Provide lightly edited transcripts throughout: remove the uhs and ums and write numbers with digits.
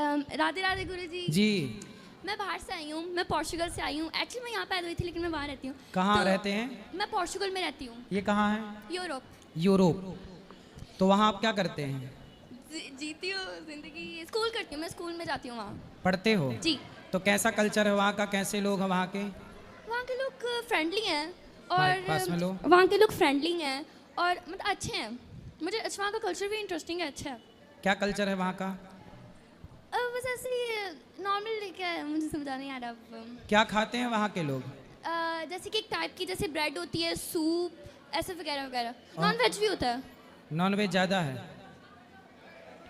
राधे राधे गुरुजी। जी। मैं बाहर से आई हूँ, मैं पोर्चुगल से आई हूँ। एक्चुअली मैं यहाँ पैदा हुई थी लेकिन मैं बाहर रहती हूँ। कहाँ रहते हैं? मैं पोर्चुगल में रहती हूँ। ये कहाँ है? यूरोप। यूरोप। तो वहाँ आप क्या करते हैं? जीती हूँ जिंदगी, स्कूल करती हूँ, मैं स्कूल में जाती हूँ वहाँ। पढ़ते हो? जी। तो कैसा कल्चर है वहाँ का, कैसे लोग हैं वहाँ के? वहाँ के लोग फ्रेंडली हैं पास में और वहाँ के लोग फ्रेंडली हैं और मतलब अच्छे हैं। मुझे अच्छा वहाँ का कल्चर भी इंटरेस्टिंग है, अच्छा है। क्या कल्चर है वहाँ का? बस ऐसे ही नॉर्मल, क्या है मुझे समझा नहीं आ रहा। क्या खाते हैं वहाँ के लोग? जैसे कि एक टाइप की जैसे ब्रेड होती है, सूप, ऐसे वगैरह वगैरह। नॉन वेज भी होता है। नॉन वेज ज़्यादा है?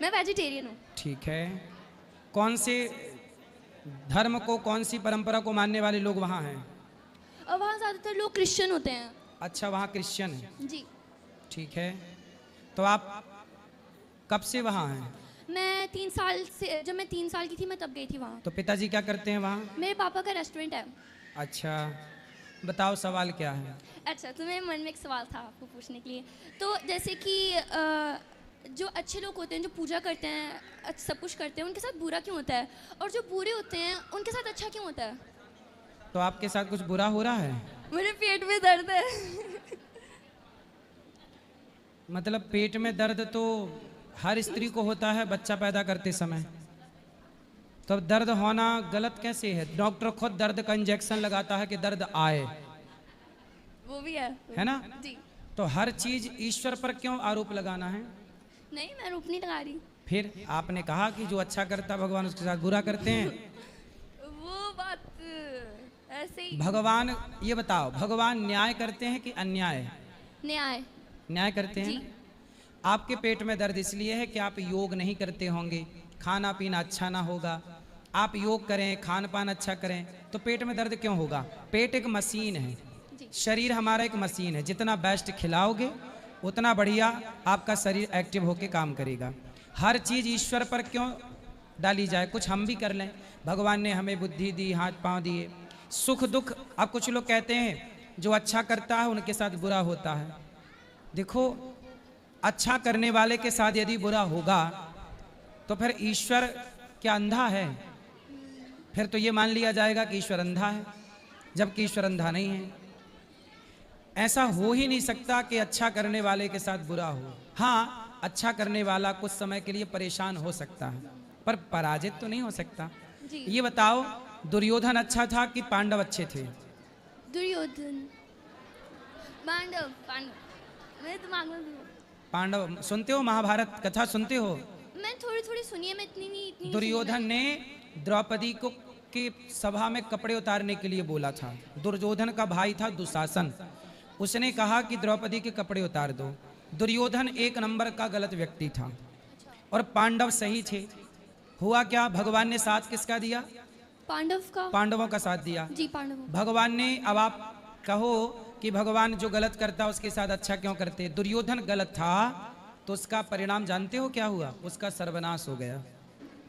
मैं वेजिटेरियन हूँ। ठीक है। कौन से धर्म को, कौन सी परंपरा को मानने वाले लोग वहाँ हैं? और वहाँ ज़्यादातर लोग क्रिश्चियन होते हैं। अच्छा, वहाँ क्रिश्चियन है। जी। ठीक है। तो आप कब से वहाँ हैं? मैं 3 साल से, जब मैं 3 साल की थी मैं तब गई थी वहाँ। तो पिताजी क्या करते हैं वहाँ? मेरे पापा का रेस्टोरेंट है। अच्छा, बताओ सवाल क्या है? अच्छा, तो मेरे मन में एक सवाल था आपको पूछने के लिए। तो जैसे कि जो अच्छे लोग होते हैं, जो पूजा करते हैं, सब कुछ करते हैं, उनके साथ बुरा क्यों होता है? और जो बुरे होते हैं उनके साथ अच्छा क्यों होता है? तो आपके साथ कुछ बुरा हो रहा है? मेरे पेट में दर्द है। मतलब पेट में दर्द तो हर स्त्री को होता है बच्चा पैदा करते समय। तो अब दर्द होना गलत कैसे है? डॉक्टर खुद दर्द का इंजेक्शन लगाता है कि दर्द आए, वो भी है ना? जी। तो हर चीज ईश्वर पर क्यों आरोप लगाना है? नहीं, मैं रूप नहीं लगा रही। फिर आपने कहा कि जो अच्छा करता भगवान उसके साथ बुरा करते हैं। वो बात ऐसे ही। भगवान, ये बताओ, भगवान न्याय करते हैं कि अन्याय? न्याय। न्याय करते हैं जी। ना? आपके पेट में दर्द इसलिए है कि आप योग नहीं करते होंगे, खाना पीना अच्छा ना होगा। आप योग करें, खान पान अच्छा करें तो पेट में दर्द क्यों होगा? पेट एक मशीन है, शरीर हमारा एक मशीन है। जितना बेस्ट खिलाओगे उतना बढ़िया आपका शरीर एक्टिव होके काम करेगा। हर चीज़ ईश्वर पर क्यों डाली जाए? कुछ हम भी कर लें। भगवान ने हमें बुद्धि दी, हाथ पांव दिए, सुख दुख। अब कुछ लोग कहते हैं जो अच्छा करता है उनके साथ बुरा होता है। देखो, अच्छा करने वाले के साथ यदि बुरा होगा तो फिर ईश्वर क्या अंधा है? फिर तो ये मान लिया जाएगा कि ईश्वर अंधा है, जबकि ईश्वर अंधा नहीं है। ऐसा हो ही नहीं सकता कि अच्छा करने वाले के साथ बुरा हो। हाँ, अच्छा करने वाला कुछ समय के लिए परेशान हो सकता है पर पराजित तो नहीं हो सकता। जी। ये बताओ, दुर्योधन अच्छा था कि पांडव अच्छे थे? दुर्योधन। पांडव। मेरे दिमाग में पांडव। सुनते हो महाभारत कथा, सुनते हो? मैं थोड़ी थोड़ी सुनी है, मैं इतनी नहीं दुर्योधन ने द्रौपदी को के सभा में कपड़े उतारने के लिए बोला था। दुर्योधन का भाई था दुशासन, उसने कहा कि द्रौपदी के कपड़े उतार दो। दुर्योधन एक नंबर का गलत व्यक्ति था और पांडव सही थे। हुआ क्या? भगवान ने साथ किसका दिया? पांडव का। पांडवों का साथ दिया। जी, पांडव। भगवान ने, अब आप कहो कि भगवान जो गलत करता उसके साथ अच्छा क्यों करते? दुर्योधन गलत था तो उसका परिणाम जानते हो क्या हुआ? उसका सर्वनाश हो गया।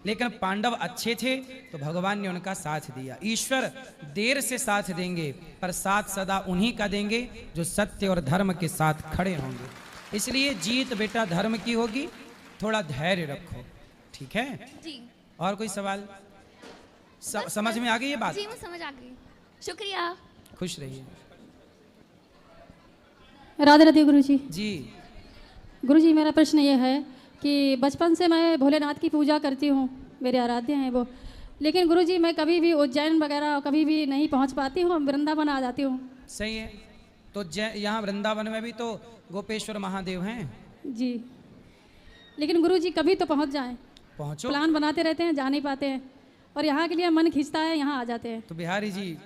लेकिन पांडव अच्छे थे तो भगवान ने उनका साथ दिया। ईश्वर देर से साथ देंगे पर साथ सदा उन्हीं का देंगे जो सत्य और धर्म के साथ खड़े होंगे। इसलिए जीत बेटा धर्म की होगी, थोड़ा धैर्य रखो, ठीक है? जी। और कोई सवाल? समझ में आ गई ये बात? जी, मैं समझ आ गई। शुक्रिया। खुश रहिए। राधे राधे गुरुजी। जी। गुरुजी, मेरा प्रश्न ये है कि बचपन से मैं भोलेनाथ की पूजा करती हूँ, मेरे आराध्य हैं वो। लेकिन गुरुजी मैं कभी भी उज्जैन वगैरह कभी भी नहीं पहुँच पाती हूँ, वृंदावन आ जाती हूँ। सही है। तो यहाँ वृंदावन में भी तो गोपेश्वर महादेव हैं। जी, लेकिन गुरुजी कभी तो पहुँच जाएं। पहुँचो। प्लान बनाते रहते हैं, जा नहीं पाते हैं और यहाँ के लिए मन खींचता है, यहाँ आ जाते हैं। तो बिहारी जी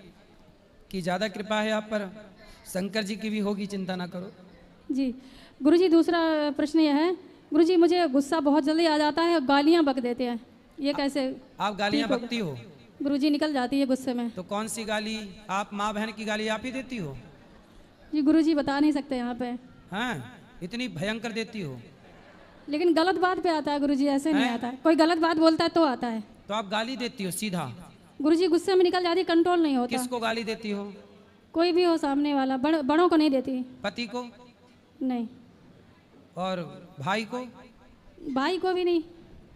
की ज़्यादा कृपा है आप पर, शंकर जी की भी होगी, चिंता ना करो। जी गुरुजी, दूसरा प्रश्न यह है गुरुजी, मुझे गुस्सा बहुत जल्दी आ जाता है, गालियाँ बक देते हैं, ये कैसे? आप गालियाँ बकती हो? गुरुजी निकल जाती है गुस्से में। तो कौन सी गाली? आप माँ बहन की गाली आप ही देती हो? जी गुरुजी बता नहीं सकते यहाँ पे। हाँ, इतनी भयंकर देती हो? लेकिन गलत बात पे आता है गुरुजी, ऐसे नहीं आता है। कोई गलत बात बोलता है तो आता है। तो आप गाली देती हो सीधा? गुरुजी गुस्से में निकल जाती, कंट्रोल नहीं होता। किसको गाली देती हो? कोई भी हो सामने वाला, बड़ों को नहीं देती। पति को? नहीं। और भाई को? भाई को भी नहीं,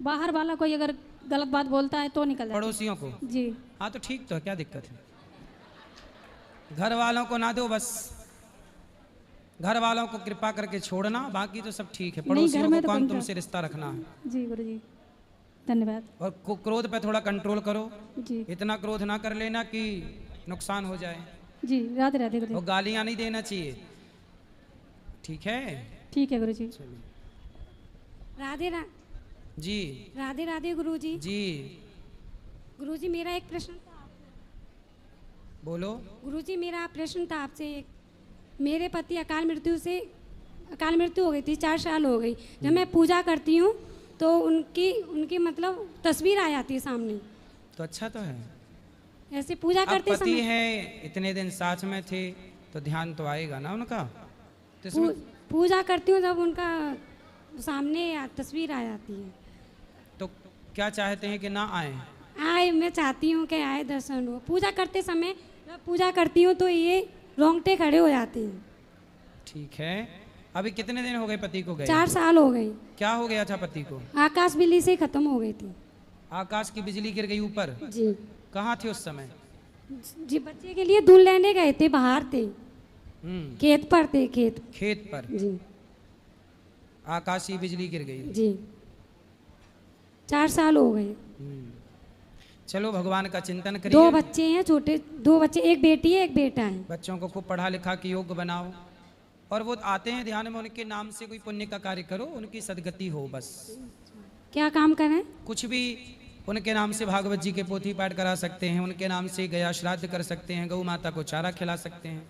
बाहर वाला कोई अगर गलत बात बोलता है तो निकल जाता पड़ोसियों को? है। जी हाँ तो ठीक तो है, क्या दिक्कत है? घर वालों को ना दो बस, घर वालों को कृपा करके छोड़ना, बाकी तो सब ठीक है। नहीं, घर पड़ोसियों में को तो कौन बनता तुमसे रिश्ता रखना है? जी गुरु जी, धन्यवाद। और क्रोध पे थोड़ा कंट्रोल करो, जी इतना क्रोध ना कर लेना कि नुकसान हो जाए। जी, राधे राधे गुरु और जी। गालियां नहीं देना चाहिए, ठीक है? ठीक है गुरु जी। जी राधे राधे गुरुजी। जी गुरुजी मेरा एक प्रश्न था। बोलो। गुरुजी मेरा प्रश्न था आपसे एक, मेरे पति अकाल मृत्यु हो गई थी, 4 साल हो गई। जब मैं पूजा करती हूँ तो उनकी मतलब तस्वीर आ जाती है सामने। तो अच्छा तो है, ऐसे पूजा अब करते पति समय है, इतने दिन साथ में थे तो ध्यान तो आएगा ना उनका। तो इसमें पूजा करती हूँ जब उनका सामने तस्वीर आ जाती है। तो क्या चाहते हैं कि ना आए? आए, मैं चाहती हूँ कि आए, दर्शन हो। पूजा करते समय जब पूजा करती हूँ तो ये रोंगटे खड़े हो जाते हैं। ठीक है, अभी कितने दिन हो गए पति को गए? 4 साल हो गए। क्या हो गया था पति को? आकाश बिजली से खत्म हो गई थी। आकाश की बिजली गिर गई ऊपर? जी कहाँ थे उस समय? जी, बच्चे के लिए दूध लेने गए थे, बाहर थे, खेत पर थे, खेत पर जी आकाशीय बिजली गिर गई। जी 4 साल हो गए। चलो भगवान का चिंतन 2 करिए। बच्चे हैं, छोटे 2 बच्चे, एक बेटी है एक बेटा है। बच्चों को खूब पढ़ा लिखा के योग्य बनाओ, और वो आते हैं ध्यान में, उनके नाम से कोई पुण्य का कार्य करो, उनकी सदगति हो बस। क्या काम करें? कुछ भी उनके नाम से भागवत जी के पोथी पाठ करा सकते हैं, उनके नाम से गया श्राद्ध कर सकते हैं, गौ माता को चारा खिला सकते हैं,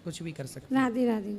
कुछ भी कर सकते हैं। राधे राधे।